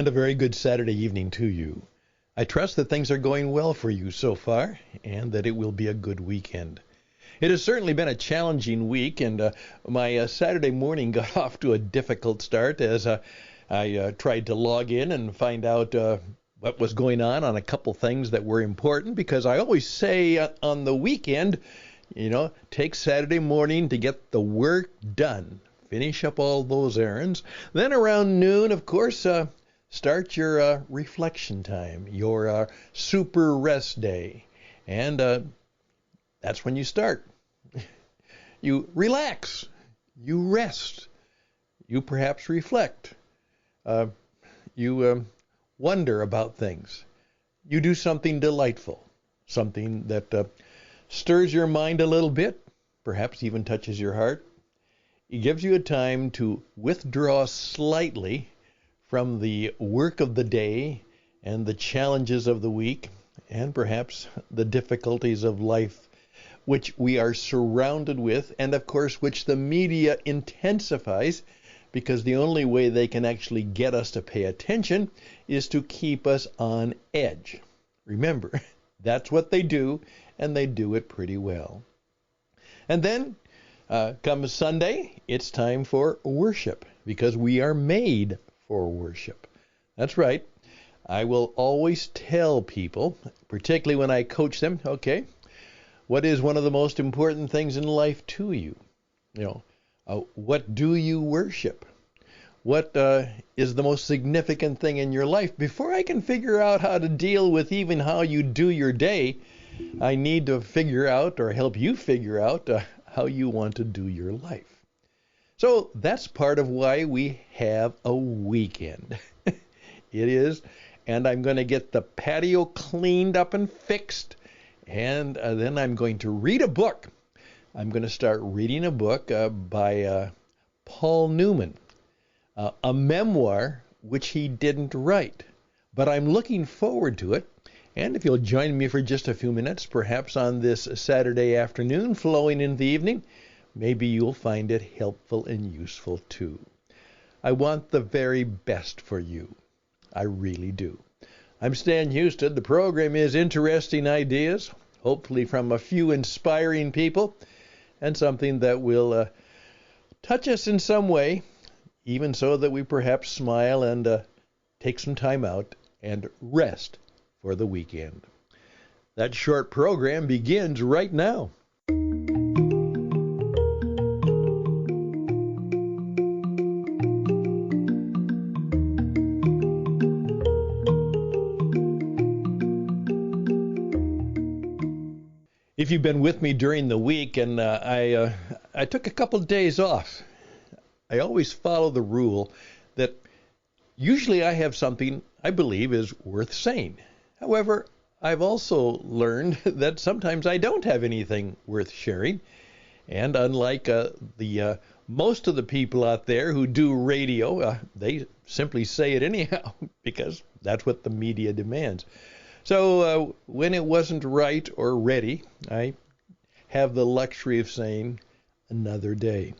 And a very good Saturday evening to you. I trust that things are going well for you so far, and that it will be a good weekend. It has certainly been a challenging week, and my Saturday morning got off to a difficult start as I tried to log in and find out what was going on a couple things that were important, because I always say on the weekend, take Saturday morning to get the work done. Finish up all those errands. Then around noon, of course, start your reflection time, your super rest day. And that's when you start. You relax. You rest. You perhaps reflect. You wonder about things. You do something delightful, something that stirs your mind a little bit, perhaps even touches your heart. It gives you a time to withdraw slightly from the work of the day and the challenges of the week and perhaps the difficulties of life, which we are surrounded with, and of course which the media intensifies, because the only way they can actually get us to pay attention is to keep us on edge. Remember, that's what they do, and they do it pretty well. And then come Sunday, it's time for worship, because we are made for worship. That's right. I will always tell people, particularly when I coach them, okay, what is one of the most important things in life to you? What do you worship? What is the most significant thing in your life? Before I can figure out how to deal with even how you do your day, I need to figure out, or help you figure out, how you want to do your life. So that's part of why we have a weekend. It is. And I'm going to get the patio cleaned up and fixed. And then I'm going to read a book. I'm going to start reading a book by Paul Newman, a memoir which he didn't write. But I'm looking forward to it. And if you'll join me for just a few minutes, perhaps on this Saturday afternoon, flowing into the evening, maybe you'll find it helpful and useful too. I want the very best for you. I really do. I'm Stan Houston. The program is Interesting Ideas, hopefully from a few inspiring people, and something that will touch us in some way, even so that we perhaps smile and take some time out and rest for the weekend. That short program begins right now. If you've been with me during the week, and I took a couple of days off, I always follow the rule that usually I have something I believe is worth saying. However, I've also learned that sometimes I don't have anything worth sharing. And unlike the most of the people out there who do radio, they simply say it anyhow because that's what the media demands. So when it wasn't right or ready, I have the luxury of saying another day.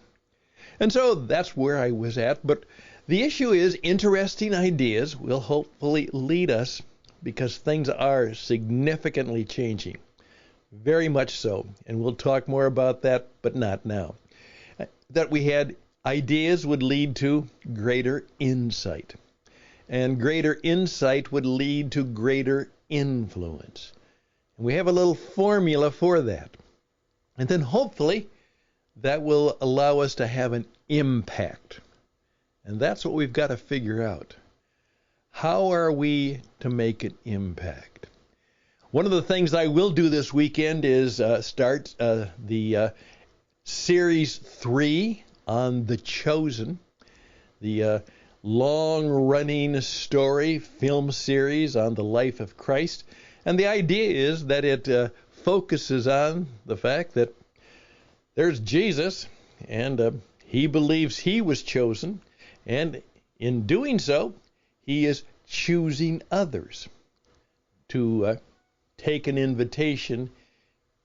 And so that's where I was at. But the issue is interesting ideas will hopefully lead us, because things are significantly changing. Very much so. And we'll talk more about that, but not now. That we had ideas would lead to greater insight. And greater insight would lead to greater influence. And we have a little formula for that. And then hopefully that will allow us to have an impact. And that's what we've got to figure out. How are we to make an impact? One of the things I will do this weekend is start the Series 3 on The Chosen, the long-running story film series on the life of Christ. And the idea is that it focuses on the fact that there's Jesus, and he believes he was chosen, and in doing so, he is choosing others to take an invitation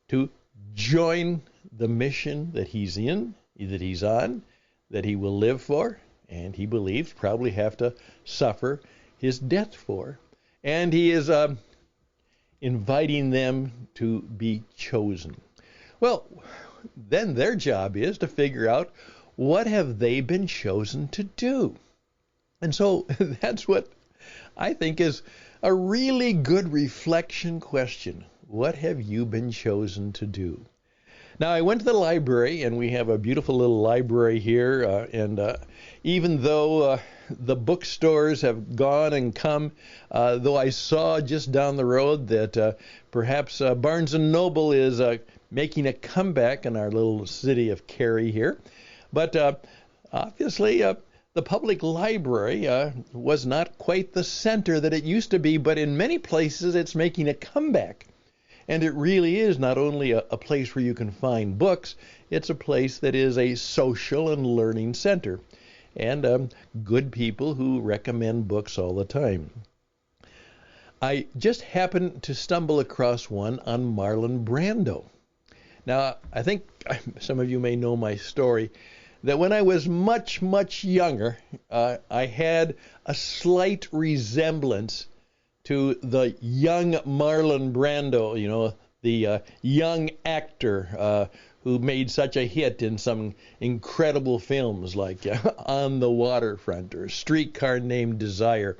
to join the mission that he's in, that he's on, that he will live for, and he believes probably have to suffer his death for, and he is inviting them to be chosen. Well, then their job is to figure out, what have they been chosen to do? And so that's what I think is a really good reflection question. What have you been chosen to do? Now, I went to the library, and we have a beautiful little library here, and even though the bookstores have gone and come, though I saw just down the road that perhaps Barnes & Noble is making a comeback in our little city of Cary here. But obviously, the public library was not quite the center that it used to be, but in many places it's making a comeback. And it really is not only a place where you can find books, it's a place that is a social and learning center. And good people who recommend books all the time. I just happened to stumble across one on Marlon Brando. Now, I think some of you may know my story, that when I was much, much younger, I had a slight resemblance to the young Marlon Brando, you know, the young actor who made such a hit in some incredible films like On the Waterfront or Streetcar Named Desire.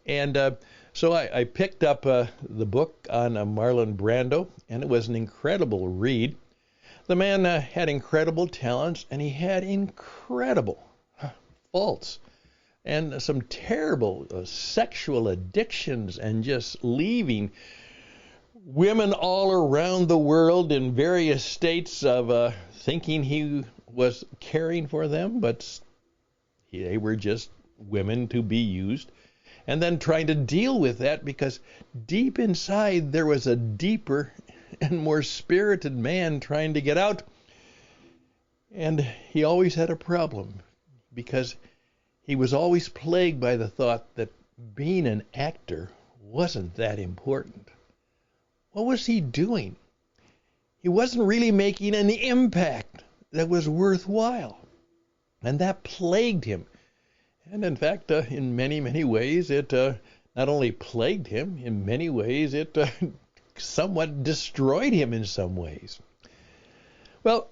And so I picked up the book on Marlon Brando, and it was an incredible read. The man had incredible talents, and he had incredible faults and some terrible sexual addictions, and just leaving women all around the world in various states of thinking he was caring for them, but they were just women to be used. And then trying to deal with that, because deep inside there was a deeper and more spirited man trying to get out. And he always had a problem, because he was always plagued by the thought that being an actor wasn't that important. What was he doing? He wasn't really making an impact that was worthwhile. And that plagued him. And in fact, in many, many ways, it not only plagued him, in many ways, it somewhat destroyed him in some ways. Well,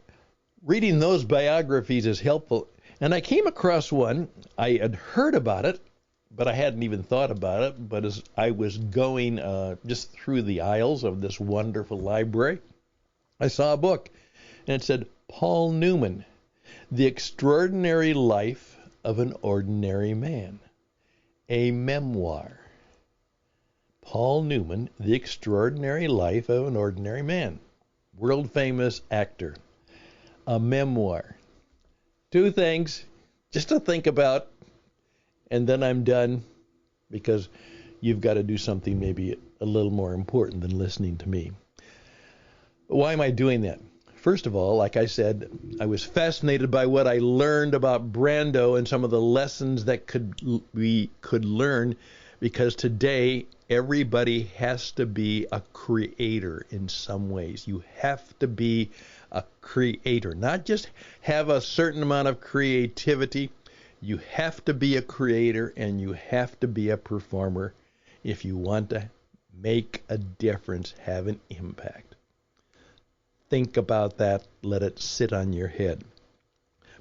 reading those biographies is helpful. And I came across one. I had heard about it, but I hadn't even thought about it. But as I was going just through the aisles of this wonderful library, I saw a book, and it said, Paul Newman, The Extraordinary Life of an Ordinary Man, a memoir. Paul Newman, The Extraordinary Life of an Ordinary Man, world-famous actor, a memoir. Two things just to think about, and then I'm done, because you've got to do something maybe a little more important than listening to me. Why am I doing that? First of all, like I said, I was fascinated by what I learned about Brando and some of the lessons that we could learn, because today everybody has to be a creator in some ways. You have to be a creator, not just have a certain amount of creativity. You have to be a creator, and you have to be a performer if you want to make a difference, have an impact. Think about that. Let it sit on your head.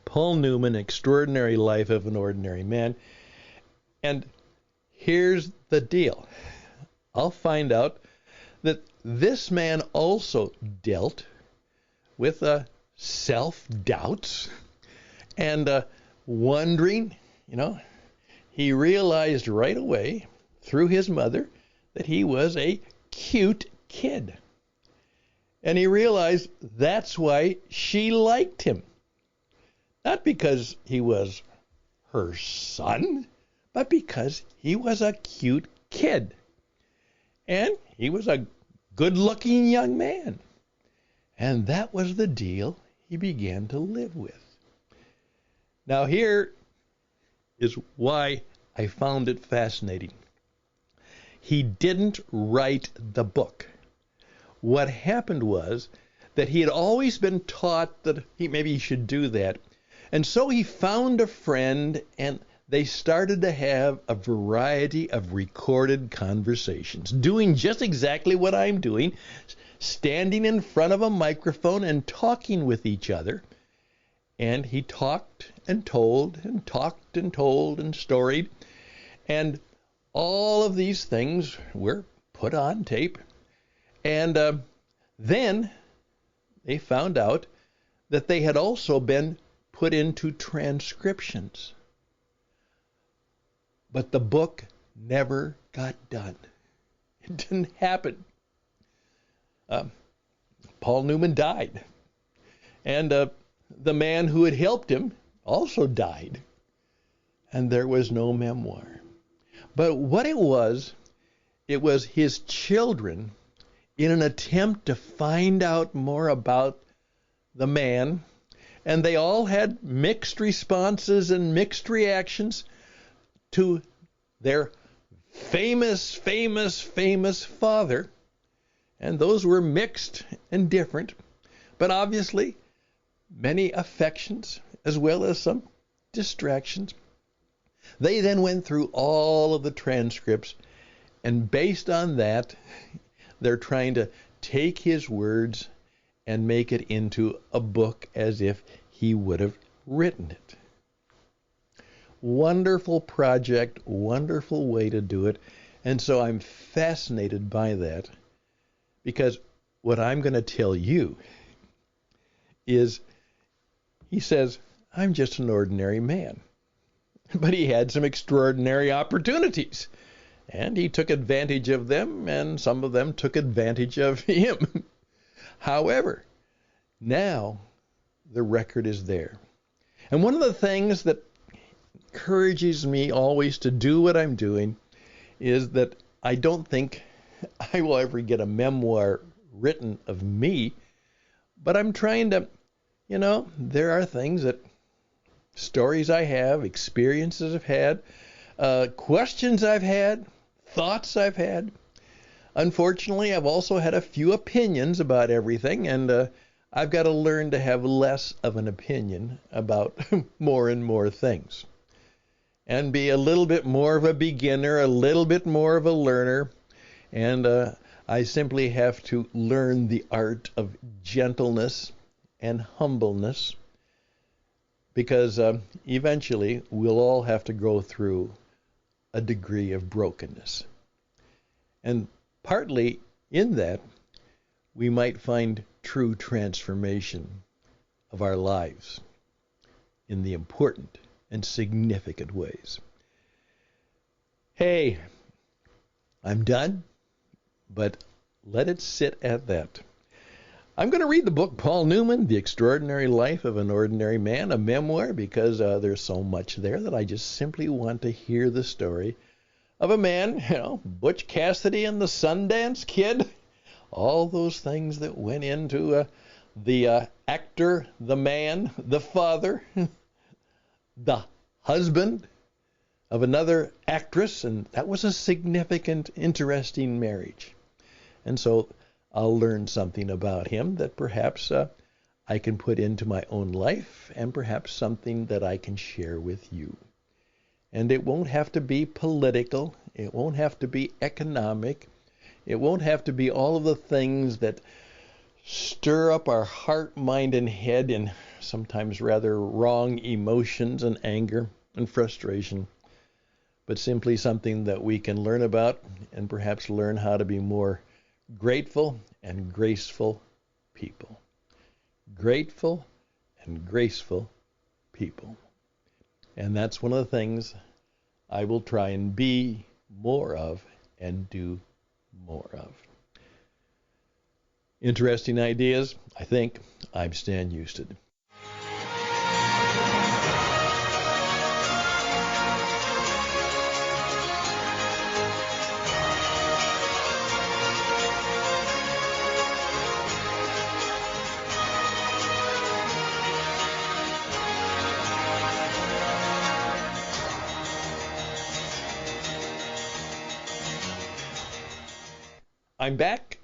Paul Newman, Extraordinary Life of an Ordinary Man. And here's the deal. I'll find out that this man also dealt with self-doubts and wondering. He realized right away through his mother that he was a cute kid. And he realized that's why she liked him. Not because he was her son, but because he was a cute kid. And he was a good-looking young man. And that was the deal he began to live with. Now here is why I found it fascinating. He didn't write the book. What happened was that he had always been taught that maybe he should do that. And so he found a friend, and they started to have a variety of recorded conversations, doing just exactly what I'm doing, standing in front of a microphone and talking with each other. And he talked and told and talked and told and storied. And all of these things were put on tape. And then they found out that they had also been put into transcriptions. But the book never got done. It didn't happen. Paul Newman died. And the man who had helped him also died. And there was no memoir. But what it was his children, in an attempt to find out more about the man, and they all had mixed responses and mixed reactions to their famous father. And those were mixed and different, but obviously many affections as well as some distractions. They then went through all of the transcripts, and based on that, they're trying to take his words and make it into a book as if he would have written it. Wonderful project, wonderful way to do it. And so I'm fascinated by that, because what I'm going to tell you is, he says, I'm just an ordinary man. But he had some extraordinary opportunities, and he took advantage of them, and some of them took advantage of him. However, now the record is there. And one of the things that encourages me always to do what I'm doing is that I don't think I will ever get a memoir written of me, but I'm trying to, there are things that, stories I have, experiences I've had, questions I've had, thoughts I've had. Unfortunately, I've also had a few opinions about everything, and I've got to learn to have less of an opinion about more and more things, and be a little bit more of a beginner, a little bit more of a learner, and I simply have to learn the art of gentleness and humbleness, because eventually we'll all have to go through a degree of brokenness. And partly in that, we might find true transformation of our lives in the important and significant ways. Hey, I'm done, but let it sit at that. I'm going to read the book Paul Newman, The Extraordinary Life of an Ordinary Man, a memoir, because there's so much there that I just simply want to hear the story of a man, Butch Cassidy and the Sundance Kid, all those things that went into the actor, the man, the father, the husband of another actress, and that was a significant, interesting marriage. And so I'll learn something about him that perhaps I can put into my own life, and perhaps something that I can share with you. And it won't have to be political. It won't have to be economic. It won't have to be all of the things that stir up our heart, mind, and head in sometimes rather wrong emotions and anger and frustration, but simply something that we can learn about and perhaps learn how to be more grateful and graceful people. Grateful and graceful people. And that's one of the things I will try and be more of and do more of. Interesting ideas? I think I'm Stan Houston. I'm back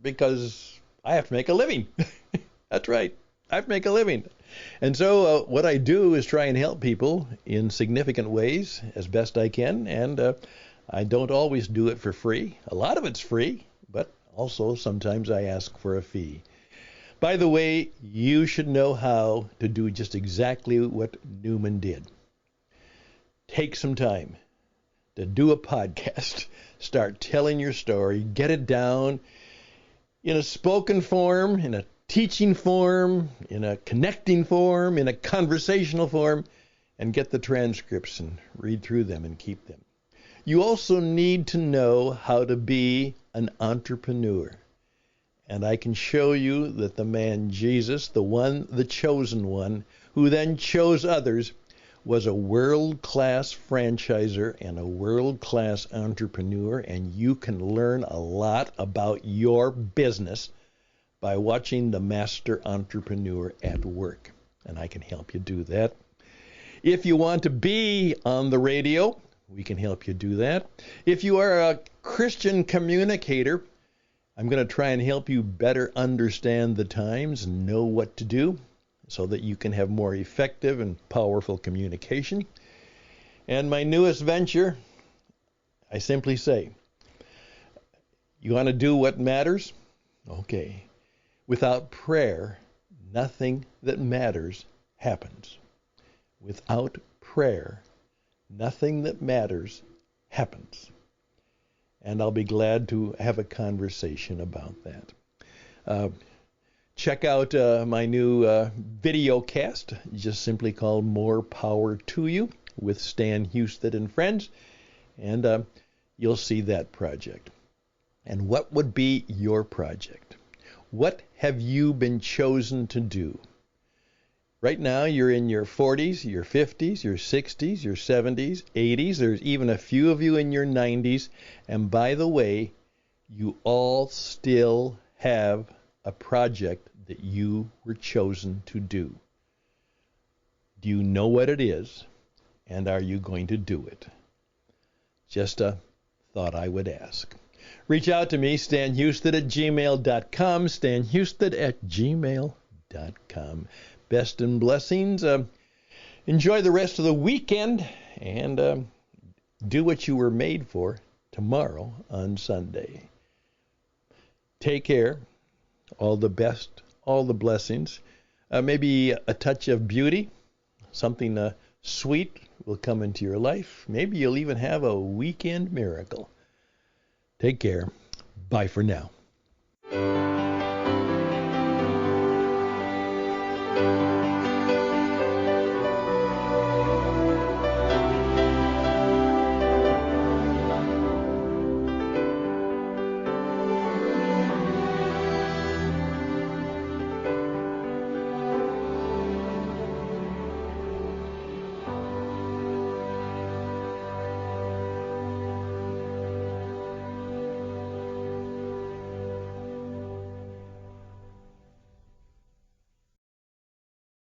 because I have to make a living. That's right. I make a living. And so what I do is try and help people in significant ways as best I can. And I don't always do it for free. A lot of it's free, but also sometimes I ask for a fee. By the way, you should know how to do just exactly what Newman did. Take some time to do a podcast. Start telling your story. Get it down in a spoken form, in a teaching form, in a connecting form, in a conversational form, and get the transcripts and read through them and keep them. You also need to know how to be an entrepreneur. And I can show you that the man Jesus, the one, the chosen one, who then chose others, was a world-class franchisor and a world-class entrepreneur, and you can learn a lot about your business by watching the master entrepreneur at work. And I can help you do that. If you want to be on the radio, we can help you do that. If you are a Christian communicator, I'm going to try and help you better understand the times and know what to do so that you can have more effective and powerful communication. And my newest venture, I simply say, you want to do what matters? Okay. Without prayer, nothing that matters happens. Without prayer, nothing that matters happens. And I'll be glad to have a conversation about that. Check out my new video cast, just simply called More Power to You with Stan Husted and Friends, and you'll see that project. And what would be your project? What have you been chosen to do? Right now, you're in your 40s, your 50s, your 60s, your 70s, 80s. There's even a few of you in your 90s. And by the way, you all still have a project that you were chosen to do. Do you know what it is? And are you going to do it? Just a thought I would ask. Reach out to me, stanhusted@gmail.com, stanhusted@gmail.com. Best and blessings. Enjoy the rest of the weekend and do what you were made for tomorrow on Sunday. Take care. All the best, all the blessings. Maybe a touch of beauty, something sweet will come into your life. Maybe you'll even have a weekend miracle. Take care. Bye for now.